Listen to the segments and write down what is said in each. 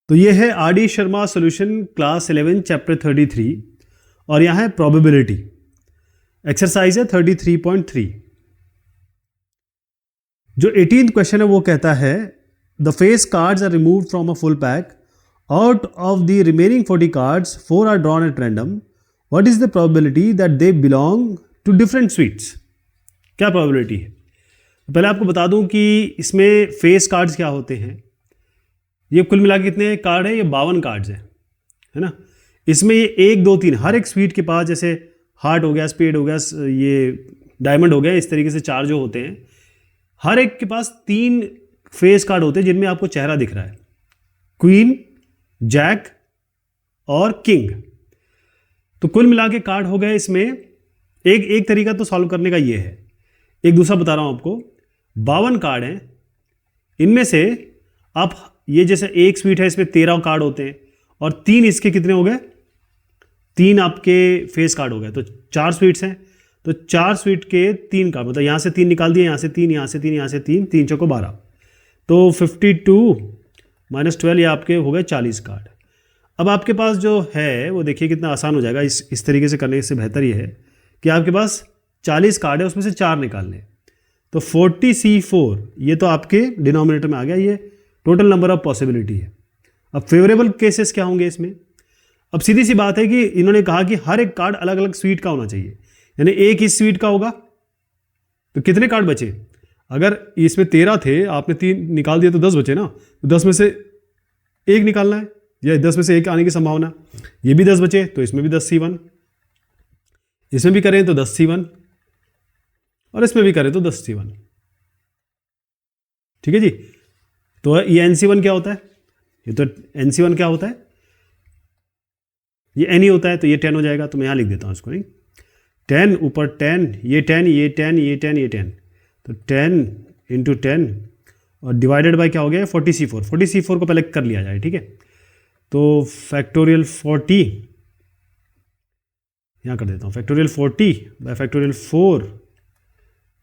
तो ये है R D Sharma solution class 11 chapter 33 और यहाँ है प्रोबेबिलिटी। एक्सरसाइज है 33.3। जो 18th क्वेश्चन है वो कहता है the face cards are removed from a full pack, out of the remaining 40 cards 4 are drawn at random, what is the probability that they belong to different suits. क्या probability है? पहले आपको बता दूं कि इसमें फेस कार्ड्स क्या होते हैं। ये कुल मिला के कितने कार्ड है? ये 52 कार्ड्स हैं, है ना। इसमें ये 1 2 3 हर एक स्वीट के पास, जैसे हार्ट हो गया, स्पेड हो गया, ये डायमंड हो गया, इस तरीके से 4 जो होते हैं, हर एक के पास 3 फेस कार्ड होते हैं जिनमें आपको चेहरा दिख रहा है, क्वीन, जैक और किंग। तो कुल मिला के कार्ड हो गए इसमें। एक तरीका तो सॉल्व करने का ये है। एक दूसरा बता रहा हूं आपको, 52 कार्ड हैं, इनमें से आप ये जैसे एक स्वीट है इसमें 13 कार्ड होते हैं और 3 इसके कितने हो गए? 3 आपके फेस कार्ड हो गए। तो 4 स्वीट्स हैं, तो 4 स्वीट के 3 कार्ड, मतलब यहाँ से 3 निकाल दिए, यहाँ से 3, यहाँ से 3, यहाँ से 3, 3 चौको 12, तो 52 - 12 ये आपके हो गए 40 कार्ड। अब आपके पास जो है वो देखिए कितना आसान हो जाएगा। इस तरीके से करने से बेहतर ये है कि आपके पास 40 कार्ड है, उसमें से 4 निकालने। तो 40C4 ये तो आपके डिनोमिनेटर में आ गया, ये टोटल नंबर ऑफ पॉसिबिलिटी है। अब फेवरेबल केसेस क्या होंगे इसमें? अब सीधी सी बात है कि इन्होंने कहा कि हर एक कार्ड अलग अलग स्वीट का होना चाहिए, यानी एक इस स्वीट का होगा तो कितने कार्ड बचे? अगर इसमें 13 थे, आपने 3 निकाल दिए तो 10 बचे ना। तो 10 में से 1 निकालना है, या 10 में से 1 आने की संभावना। ये भी 10 बचे तो इसमें भी 10C1, इसमें भी करें तो 10C1 और इसमें भी करें तो 10C1। ठीक है जी। तो ये NC1 क्या होता है? ये तो NC1 क्या होता है? ये N ही होता है, तो ये 10 हो जाएगा। तो मैं यहाँ लिख देता हूँ इसको, नहीं 10 ऊपर 10, ये 10, ये 10, ये 10, ये 10, तो 10 × 10 और डिवाइडेड बाय क्या हो गया? 40C4। 40C4 को पहले कर लिया जाए, ठीक है। तो फैक्टोरियल 40 यहाँ कर देता हूँ, factorial 40 bye factorial 4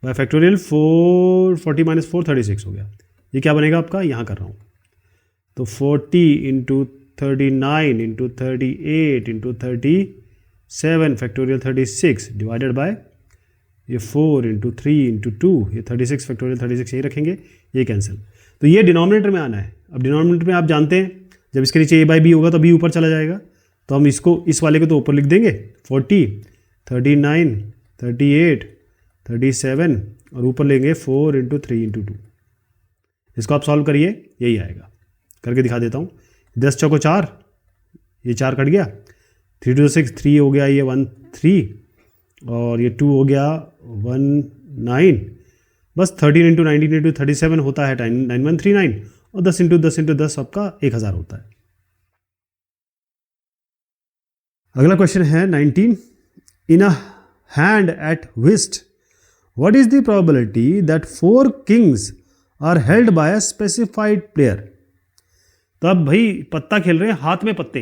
bye factorial 4, 40 - 4 36 हो गया। ये क्या बनेगा आपका? यहाँ कर रहा हूँ, तो 40 × 39 × 38 × 37 फैक्टोरियल 36 डिवाइडेड बाय ये 4 × 3 × 2, ये 36 फैक्टोरियल 36 यही रखेंगे, ये कैंसिल। तो ये डिनोमिनेटर में आना है। अब डिनोमिनेटर में आप जानते हैं जब इसके नीचे A/B होगा तो B ऊपर चला जाएगा, तो हम इसको इस वाले को तो ऊपर लिख देंगे, 40 39 38 37 और ऊपर लेंगे 4 × 3 × 2। इसको आप सॉल्व करिए, यही आएगा। करके दिखा देता हूँ। 10 चौको 4, ये 4 कट गया, 3 × 6 3 हो गया, ये 1 3 और ये 2 हो गया 1 9, बस 13 × 19 × 37 होता है 9139 और 10 × 10 × 10 आपका 1000 होता है। अगला क्वेश्चन है 19। In a hand at whist what is the probability that 4 kings are held by a specified player. तो अब भाई पत्ता खेल रहे हैं, हाथ में पत्ते,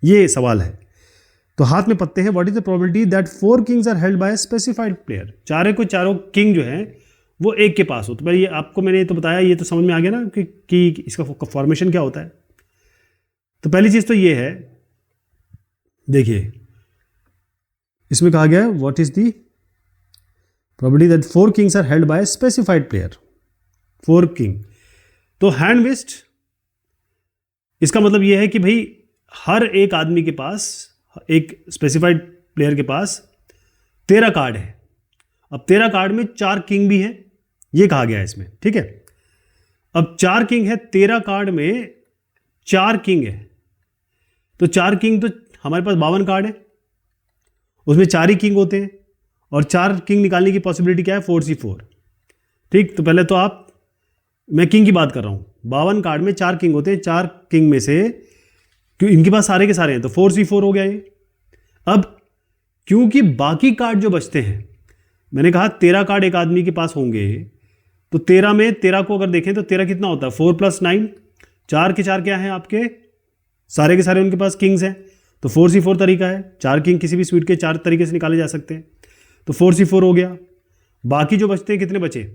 ये सवाल है। तो हाथ में पत्ते हैं, what is the probability that 4 kings are held by a specified player. चारों किंग जो हैं वो एक के पास हो। तो भाई ये आपको मैंने तो बताया, ये तो समझ में आ गया ना कि इसका फॉर्मेशन क्या होता है। तो पहली चीज तो ये है, देखिए इसमें कहा गया है what is the probability that 4 kings are held by a specified player, 4 king. तो हैंड विस्ट, इसका मतलब यह है कि भाई हर एक आदमी के पास, एक स्पेसिफाइड प्लेयर के पास 13 कार्ड है। अब 13 कार्ड में 4 किंग भी हैं, ये कहा गया है इसमें, ठीक है। अब 4 किंग है, 13 कार्ड में 4 किंग है, तो 4 किंग, तो हमारे पास 52 कार्ड है, उसमें 4 ही किंग होते हैं और 4 किंग निकालने की पॉसिबिलिटी क्या है? 4C4। ठीक, तो पहले तो मैं किंग की बात कर रहा हूं। 52 कार्ड में 4 किंग होते हैं, 4 किंग में से क्यों इनके पास सारे के सारे हैं, तो 4C4 हो गया ये। अब क्योंकि बाकी कार्ड जो बचते हैं, मैंने कहा 13 कार्ड एक आदमी के पास होंगे, तो 13 में 13 को अगर देखें तो 13 कितना होता है? 4 + 9, 4 के 4 क्या है आपके? सारे के सारे उनके पास किंग्स हैं, तो 4C4 तरीका है। 4 किंग किसी भी स्वीट के 4 तरीके से निकाले जा सकते हैं, तो 4C4 हो गया। बाकी जो बचते हैं, कितने बचे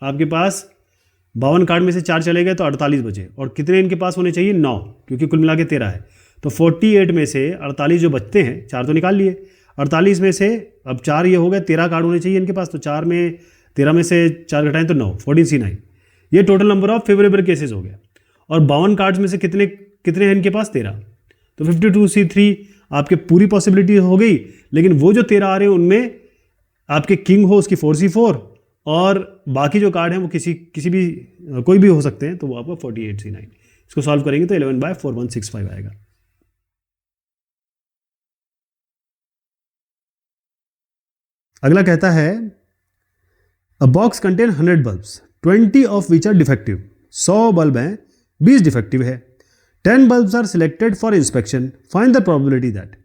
आपके पास? 52 कार्ड में से 4 चले गए तो 48 बचे, और कितने इनके पास होने चाहिए? 9, क्योंकि कुल मिला के 13 है। तो 48 में से 48 जो बचते हैं, 4 तो निकाल लिए, 48 में से अब 4 ये हो गए, 13 कार्ड होने चाहिए इनके पास, तो 4 में 13 में से 4 घटाएं तो 9, 14C9। ये total number of favourable cases हो गया। और 52 कार्ड्स में से कितने कितने हैं इनके पास? 13। तो 52C3 आपके पूरी पॉसिबिलिटी हो गई, लेकिन वो जो 13 आ रहे हैं उनमें आपके किंग हो उसकी 4C4, और बाकी जो कार्ड हैं वो किसी भी कोई भी हो सकते हैं, तो वो आपका 48C9। इसको सॉल्व करेंगे तो 11/4165 आएगा। अगला कहता है a box contain 100 bulbs 20 of which are defective. 100 bulb हैं, 20 डिफेक्टिव है। 10 bulbs are selected for inspection, find the probability that.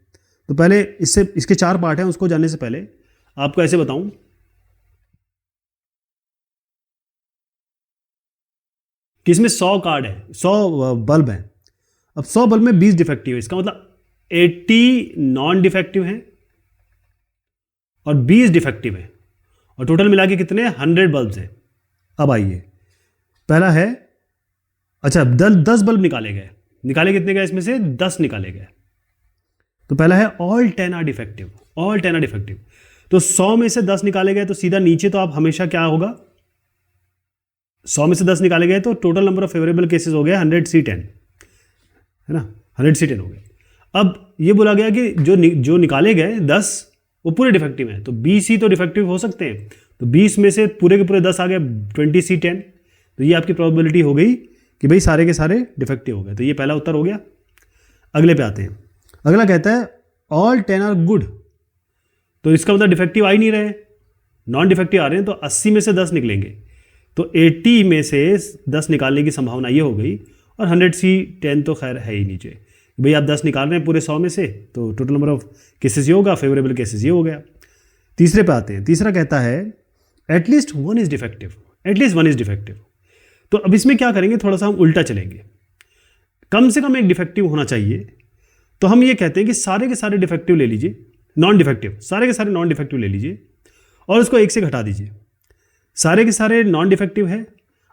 तो पहले इसके 4 पार्ट हैं, उसको जानने से पहले आपको ऐसे बताऊं कि इसमें 100 कार्ड है, 100 बल्ब हैं। अब 100 बल्ब में 20 डिफेक्टिव है, इसका मतलब 80 नॉन डिफेक्टिव हैं और 20 डिफेक्टिव हैं, और टोटल मिला के कितने? 100 बल्ब्स हैं। अब आइए, पहला है, अच्छा 10 बल्ब निकाले कितने गए? इसमें से 10 निकाले गए। तो पहला है all 10 are defective, all 10 are defective. तो 100 में से 10 निकाले गए तो सीधा नीचे तो आप हमेशा क्या होगा, 100 में से 10 निकाले गए तो total number of favourable cases हो गया 100C10, है ना, 100C10 हो गए। अब ये बोला गया कि जो निकाले गए 10 वो पूरे डिफेक्टिव हैं, तो 20 ही तो डिफेक्टिव हो सकते हैं। तो 20 में से पूरे के पूरे 10 आ गए, 20C10। तो ये आपकी प्रोबेबिलिटी हो गई कि भाई सारे के सारे डिफेक्टिव हो गए। तो ये पहला उत्तर हो गया। अगले पे आते हैं। अगला कहता है ऑल 10 आर गुड। तो इसका मतलब डिफेक्टिव आ ही नहीं रहे, नॉन डिफेक्टिव आ रहे हैं, तो 80 में से 10 निकलेंगे, तो 80 में से 10 निकालने की संभावना ये हो गई। और 100C10 तो खैर है ही नीचे, भाई आप 10 निकाल रहे हैं पूरे 100 में से, तो टोटल नंबर ऑफ केसेस ये होगा, फेवरेबल केसेस ये हो गया। तीसरे पे आते हैं। तीसरा कहता है at least 1 is defective, at least 1 is defective. तो अब इसमें क्या करेंगे, थोड़ा सा हम उल्टा चलेंगे, कम से कम एक डिफेक्टिव होना चाहिए। तो हम ये कहते हैं कि सारे के सारे डिफेक्टिव ले लीजिए, नॉन डिफेक्टिव, सारे के सारे नॉन डिफेक्टिव ले लीजिए और उसको 1 से घटा दीजिए। सारे के सारे नॉन डिफेक्टिव है,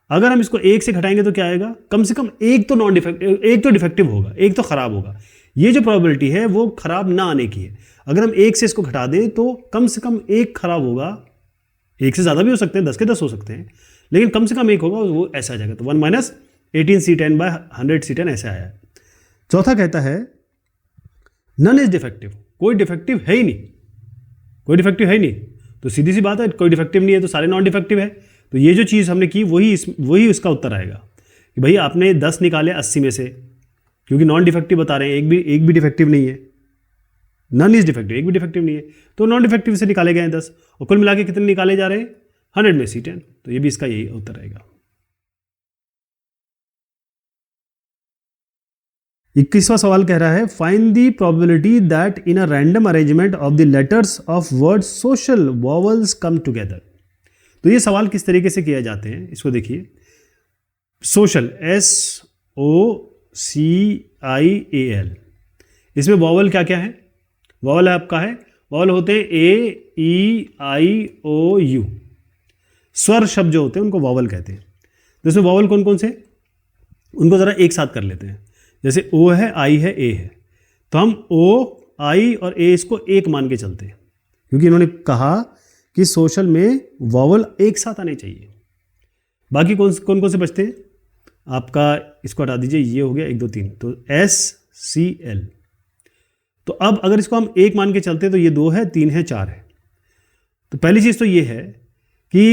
अगर हम इसको 1 से घटाएंगे तो क्या आएगा, कम से कम एक तो डिफेक्टिव होगा, एक तो खराब होगा। ये जो प्रोबेबिलिटी है वो खराब ना आने की है। अगर हम 1 से इसको घटा दें तो कम से कम एक खराब होगा, 1 से ज़्यादा भी हो सकते हैं, 10 के 10 हो सकते हैं, लेकिन कम से कम एक होगा, वो ऐसा आ जाएगा। तो 1 - 18C10/100C10 ऐसे आया है। चौथा कहता है नन इज डिफेक्टिव, कोई डिफेक्टिव है ही नहीं, कोई डिफेक्टिव है ही नहीं। तो सीधी सी बात है, कोई डिफेक्टिव नहीं है तो सारे नॉन डिफेक्टिव है। तो ये जो चीज़ हमने की वही उसका उत्तर आएगा कि भाई आपने 10 निकाले 80 में से, क्योंकि नॉन डिफेक्टिव बता रहे हैं, एक भी डिफेक्टिव नहीं है, नन इज डिफेक्टिव, एक भी डिफेक्टिव नहीं है, तो नॉन डिफेक्टिव से निकाले गए हैं 10, और कुल मिला के कितने निकाले जा रहे हैं? 100 में C10। तो ये भी इसका यही उत्तर आएगा। 21वां सवाल कह रहा है find the probability that in a random arrangement of the letters of word social vowels come together. तो ये सवाल किस तरीके से किए जाते हैं, इसको देखिए। सोशल, SOCIAL, इसमें वॉवल क्या क्या है? वॉवल आपका है, वॉवल होते हैं AEIOU, स्वर शब्द जो होते हैं उनको वॉवल कहते हैं। तो इसमें वॉवल कौन कौन से, उनको ज़रा एक साथ कर लेते हैं। जैसे O है, I है, A है, तो हम O, I और A इसको एक मान के चलते हैं, क्योंकि इन्होंने कहा कि सोशल में वॉवल एक साथ आने चाहिए। बाकी कौन कौन से बचते हैं आपका, इसको हटा दीजिए, ये हो गया 1 2 3, तो SCL। तो अब अगर इसको हम एक मान के चलते हैं तो ये 2 है, 3 है, 4 है। तो पहली चीज़ तो ये है कि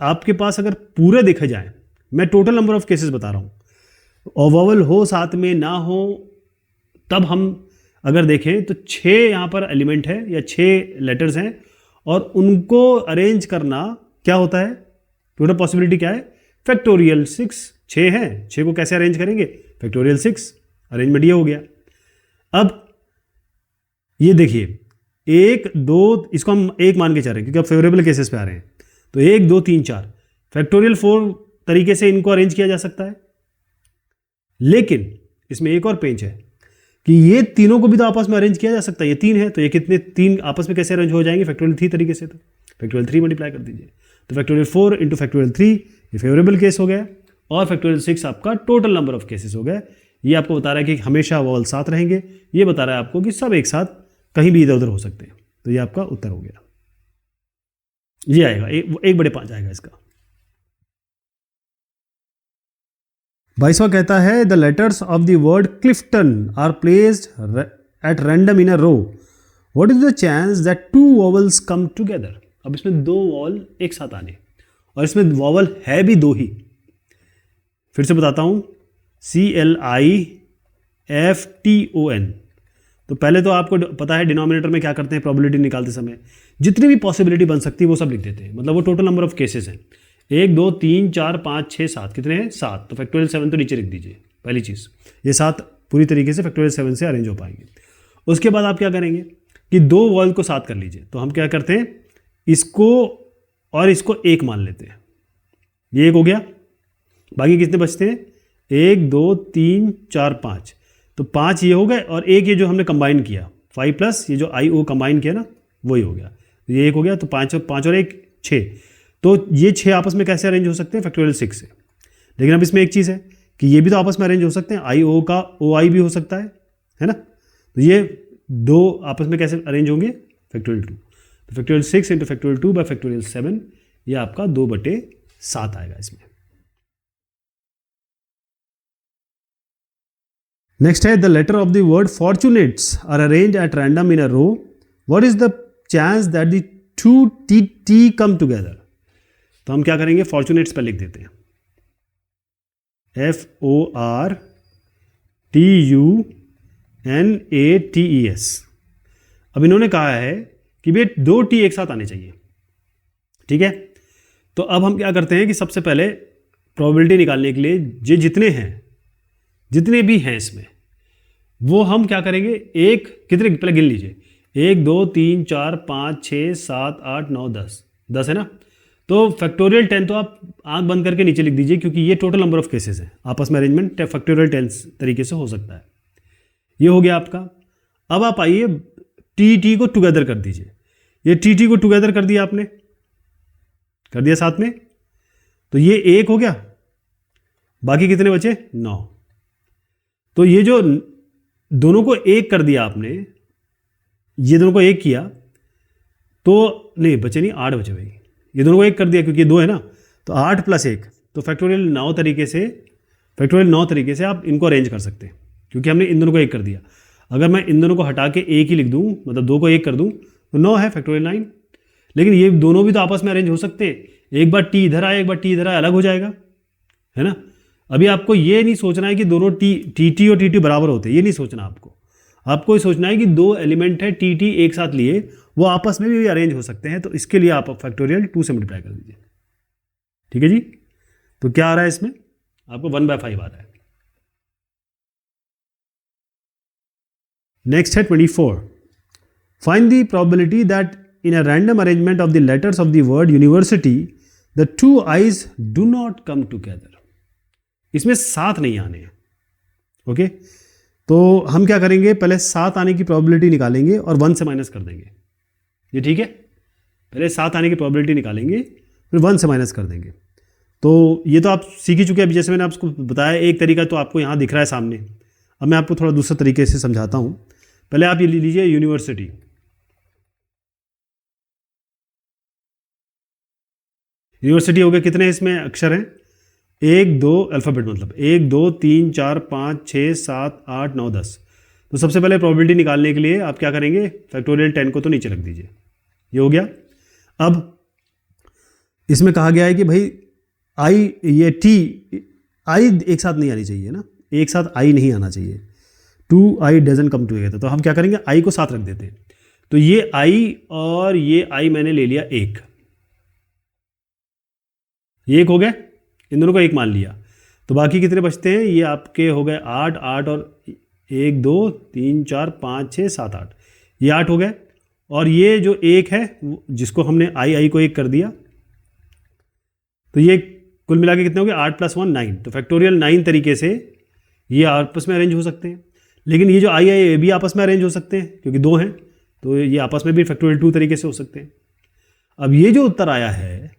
आपके पास अगर पूरे देखे जाए, मैं टोटल नंबर ऑफ केसेस बता रहा हूँ, और वॉवल हो साथ में ना हो, तब हम अगर देखें तो 6 यहाँ पर एलिमेंट है या 6 लेटर्स हैं, और उनको अरेंज करना क्या होता है, टोटल पॉसिबिलिटी क्या है, फैक्टोरियल 6। 6 है, 6 को कैसे अरेंज करेंगे, फैक्टोरियल 6, अरेंजमेंट ये हो गया। अब ये देखिए 1 2, इसको हम एक मान के चल रहे हैं क्योंकि अब फेवरेबल केसेस पे आ रहे हैं, तो 1 2 3 4 फैक्टोरियल 4 तरीके से इनको अरेंज किया जा सकता है। लेकिन इसमें एक और पेंच है कि ये तीनों को भी तो आपस में अरेंज किया जा सकता है। ये 3 है तो ये कितने 3 आपस में कैसे अरेंज हो जाएंगे, फैक्टोरियल 3 तरीके से। तो फैक्टोरियल 3 मल्टीप्लाई कर दीजिए, तो फैक्टोरियल 4 इंटू फैक्टोरियल 3, ये फेवरेबल केस हो गया। और फैक्टोरियल 6 आपका टोटल नंबर ऑफ केसेस हो गए। ये आपको बता रहा है कि हमेशा वॉवल साथ रहेंगे, ये बता रहा है आपको कि सब एक साथ कहीं भी इधर उधर हो सकते हैं। तो ये आपका उत्तर हो गया, ये आएगा 1/5 आएगा इसका। 22वां कहता है the letters of the word Clifton are placed at random in a row, what is the chance that 2 vowels come together. अब इसमें 2 वॉवल एक साथ आने, और इसमें वॉवल है भी 2 ही। फिर से बताता हूं, CLIFTON। तो पहले तो आपको पता है डिनोमिनेटर में क्या करते हैं प्रोबेबिलिटी निकालते समय, जितनी भी पॉसिबिलिटी बन सकती है वो सब लिख देते हैं, मतलब वो टोटल नंबर ऑफ केसेस हैं। 1 2 3 4 5 6 7, कितने हैं 7, तो फैक्टोरियल 7 तो नीचे लिख दीजिए। पहली चीज़, ये 7 पूरी तरीके से फैक्टोरियल 7 से अरेंज हो पाएंगे। उसके बाद आप क्या करेंगे कि 2 वॉल को साथ कर लीजिए। तो हम क्या करते हैं, इसको और इसको 1 मान लेते हैं, ये 1 हो गया। बाकी कितने बचते हैं, 1 2 3 4 5, तो 5 ये हो गए, और एक ये जो हमने कंबाइन किया 5 प्लस ये जो IO कंबाइन किया ना, वही हो गया। तो ये 1 हो गया, तो 5 और 1 6, तो ये 6 आपस में कैसे अरेंज हो सकते हैं, फैक्टोरियल 6 से। लेकिन अब इसमें एक चीज़ है कि ये भी तो आपस में अरेंज हो सकते हैं, IO का OI भी हो सकता है ना। तो ये 2 आपस में कैसे अरेंज होंगे, फैक्टोरियल 2। तो factorial 6 into factorial 2 by factorial 7, ये आपका 2/7 आएगा इसमें। नेक्स्ट है the letter of the word fortunates are arrange at random in a row, what is the chance that the 2 T come together. तो हम क्या करेंगे, फॉर्चुनेट्स पर लिख देते हैं, FORTUNATES। अब इन्होंने कहा है कि भैया 2 T एक साथ आने चाहिए, ठीक है। तो अब हम क्या करते हैं कि सबसे पहले प्रोबेबिलिटी निकालने के लिए ये जितने भी हैं इसमें, वो हम क्या करेंगे, एक कितने पहले गिन लीजिए, 1 2 3 4 5 6 7 8 9 10 है ना। तो फैक्टोरियल 10 तो आप आंख बंद करके नीचे लिख दीजिए, क्योंकि ये टोटल नंबर ऑफ केसेस है, आपस में अरेंजमेंट फैक्टोरियल 10 तरीके से हो सकता है। ये हो गया आपका। अब आप आइए T को टुगेदर कर दीजिए। ये T को टुगेदर कर दिया आपने, कर दिया साथ में, तो ये 1 हो गया, बाकी कितने बचे 9। तो ये जो दोनों को 1 कर दिया आपने, ये दोनों को 1 किया, तो नहीं बचे नहीं 8 बचे भाई, ये दोनों को 1 कर दिया क्योंकि ये 2 है ना, तो 8 + 1, तो फैक्टोरियल 9 तरीके से आप इनको अरेंज कर सकते हैं, क्योंकि हमने इन दोनों को 1 कर दिया। अगर मैं इन दोनों को हटा के 1 ही लिख दूं, मतलब 2 को 1 कर दूं, तो 9 है फैक्टोरियल 9। लेकिन ये दोनों भी तो आपस में अरेंज हो सकते हैं, एक बार T इधर आए एक बार T इधर आए, अलग हो जाएगा, है ना। अभी आपको ये नहीं सोचना है कि दोनों TT और TT बराबर होते हैं, ये नहीं सोचना आपको ये सोचना है कि 2 एलिमेंट है TT एक साथ लिए, वो आपस में भी अरेंज हो सकते हैं। तो इसके लिए आप फैक्टोरियल 2 से मल्टीप्लाई कर दीजिए, ठीक है जी। तो क्या आ रहा है इसमें, आपको 1/5 आ रहा है। नेक्स्ट है 24, find the probability that in a random arrangement of the letters of the word university the 2 I's do not come together. इसमें 7 नहीं आने हैं, ओके। तो हम क्या करेंगे, पहले 7 आने की प्रोबेबिलिटी निकालेंगे और 1 से माइनस कर देंगे, ये ठीक है। पहले 7 आने की प्रोबेबिलिटी निकालेंगे, फिर 1 से माइनस कर देंगे। तो ये तो आप सीख ही चुके हैं। अभी जैसे मैंने आपको बताया एक तरीका तो आपको यहाँ दिख रहा है सामने, अब मैं आपको थोड़ा दूसरे तरीके से समझाता हूँ। पहले आप ये ले लीजिए यूनिवर्सिटी, हो गया, कितने इसमें अक्षर हैं, 1 2 अल्फ़ाबेट, मतलब 1 2 3 4 5 6 7 8 9 10। तो सबसे पहले प्रोबेबिलिटी निकालने के लिए आप क्या करेंगे, फैक्टोरियल 10 को तो नीचे रख दीजिए, ये हो गया। अब इसमें कहा गया है कि भाई ये T एक साथ नहीं आनी चाहिए ना, एक साथ I नहीं आना चाहिए, 2 I डजंट कम टुगेदर। तो हम क्या करेंगे, I को साथ रख देते हैं। तो ये I और ये I मैंने ले लिया 1, ये 1 हो गए, इन दोनों को 1 मान लिया। तो बाकी कितने बचते हैं, ये आपके हो गए 8 और 1 2 3 4 5 6 7 8, ये 8 हो गए। और ये जो 1 है जिसको हमने I को 1 कर दिया, तो ये कुल मिला के कितने हो गए, 8 + 1 9। तो फैक्टोरियल 9 तरीके से ये आपस में अरेंज हो सकते हैं। लेकिन ये जो I भी आपस में अरेंज हो सकते हैं, क्योंकि 2 हैं, तो ये आपस में भी फैक्टोरियल 2 तरीके से हो सकते हैं। अब ये जो उत्तर आया है,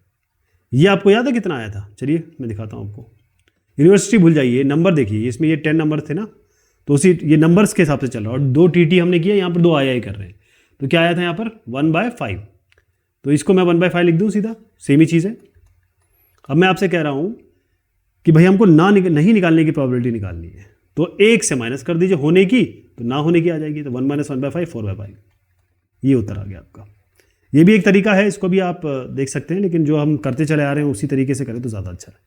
ये आपको याद है कितना आया था, चलिए मैं दिखाता हूँ आपको। यूनिवर्सिटी भूल जाइए, नंबर देखिए, इसमें ये 10 नंबर थे ना, तो उसी ये नंबर्स के हिसाब से चल रहा है, और 2 TT हमने किया, यहाँ पर 2 आई कर रहे हैं, तो क्या आया था यहाँ पर 1/5, तो इसको मैं 1/5 लिख दूँ सीधा, सेम ही चीज़ है। अब मैं आपसे कह रहा हूँ कि भाई हमको नहीं निकालने की प्रोबेबिलिटी निकालनी है, तो 1 से माइनस कर दीजिए, होने की तो ना होने की आ जाएगी, तो 1 - 1/5 4/5, ये उत्तर आ गया आपका। ये भी एक तरीका है, इसको भी आप देख सकते हैं, लेकिन जो हम करते चले आ रहे हैं उसी तरीके से करें तो ज़्यादा अच्छा है।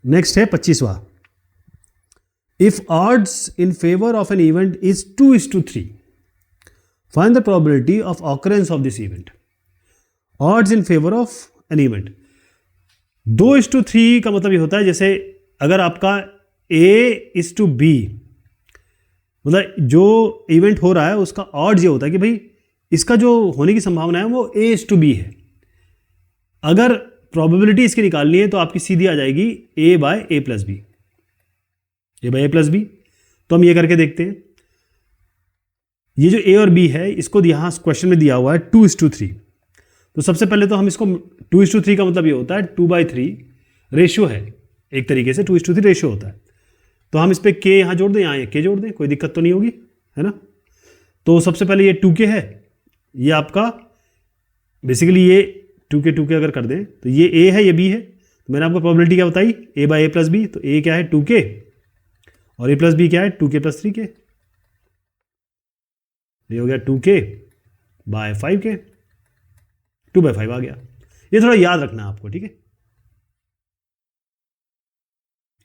नेक्स्ट है 25वां। If odds in favour of an event is 2:3, find the probability of occurrence of this event. Odds in favour of an event, 2:3 का मतलब ये होता है जैसे अगर आपका A:B, मतलब जो इवेंट हो रहा है उसका ऑड्स ये होता है कि भाई इसका जो होने की संभावना है वो A:B है। अगर प्रोबेबिलिटी इसकी निकालनी है तो आपकी सीधी आ जाएगी A/A+B, A/A+B। तो हम ये करके देखते हैं, ये जो A और B है इसको यहाँ क्वेश्चन में दिया हुआ है 2:3, तो सबसे पहले तो हम इसको 2:3 का मतलब ये होता है 2/3 रेशियो है, एक तरीके से 2:3 रेशियो होता है, तो हम इस पर K यहाँ जोड़ दें, यहाँ K जोड़ दें, कोई दिक्कत तो नहीं होगी, है ना। तो सबसे पहले ये 2K है, ये आपका बेसिकली ये 2K अगर कर दें तो ये A है, ये B है, तो मैंने आपको प्रोबेबिलिटी क्या बताई A/A+B, तो A क्या है 2K और A+B क्या है 2K + 3K, ये हो गया 2K/5K, 2/5 आ गया। ये थोड़ा याद रखना है आपको, ठीक है।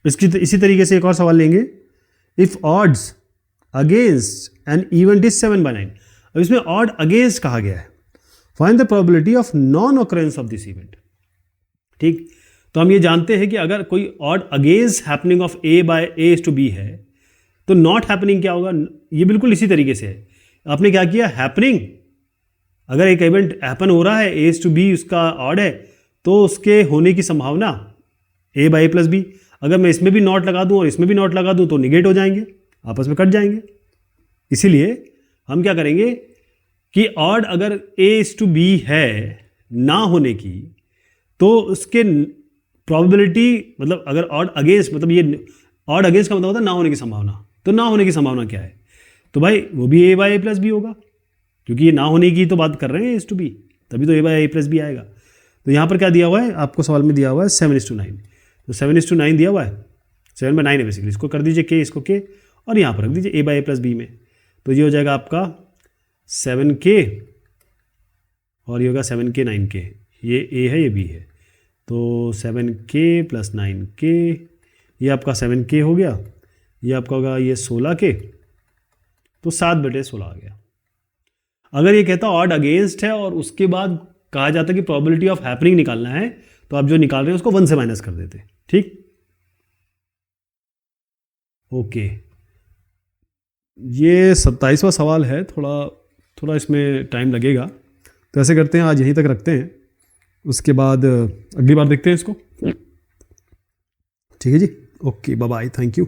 इसी तरीके से एक और सवाल लेंगे। If odds against an event is 7/9, अब इसमें ऑड अगेंस्ट कहा गया है, find the probability of non occurrence of this event. ठीक, तो हम ये जानते हैं कि अगर कोई odd against happening of A/A:B है तो नॉट हैपनिंग क्या होगा, ये बिल्कुल इसी तरीके से है। आपने क्या किया, हैपनिंग, अगर एक इवेंट हैपन हो रहा है A:B उसका ऑड है तो उसके होने की संभावना A/A+B, अगर मैं इसमें भी नॉट लगा दूं और इसमें भी नॉट लगा दूं तो निगेट हो जाएंगे, आपस में कट जाएंगे। इसीलिए हम क्या करेंगे कि ऑड अगर A:B है ना होने की, तो उसके प्रोबेबिलिटी, मतलब अगर ऑड अगेंस्ट, मतलब ये ऑड अगेंस्ट का मतलब होता है ना होने की संभावना, तो ना होने की संभावना क्या है, तो भाई वो भी A/A+B होगा, क्योंकि ये ना होने की तो बात कर रहे हैं A:B, तभी तो A/A+B आएगा। तो यहाँ पर क्या दिया हुआ है आपको सवाल में, दिया हुआ है 7:9, तो 7:9 दिया हुआ है, 7/9 है बेसिकली, इसको कर दीजिए K, इसको K, और यहाँ पर रख दीजिए A/A+B में, तो ये हो जाएगा आपका 7K और ये होगा 7K 9K, ये A है ये B है, तो 7K + 9K, ये आपका 7K हो गया, ये आपका होगा ये 16K, तो 7/16 आ गया। अगर ये कहता ऑड अगेंस्ट है और उसके बाद कहा जाता कि प्रोबेबिलिटी ऑफ हैपनिंग निकालना है, तो आप जो निकाल रहे हैं उसको 1 से माइनस कर देते, ठीक। ओके, ये 27वां सवाल है, थोड़ा इसमें टाइम लगेगा, तो ऐसे करते हैं आज यहीं तक रखते हैं, उसके बाद अगली बार देखते हैं इसको, ठीक है जी। Okay, bye bye, thank you.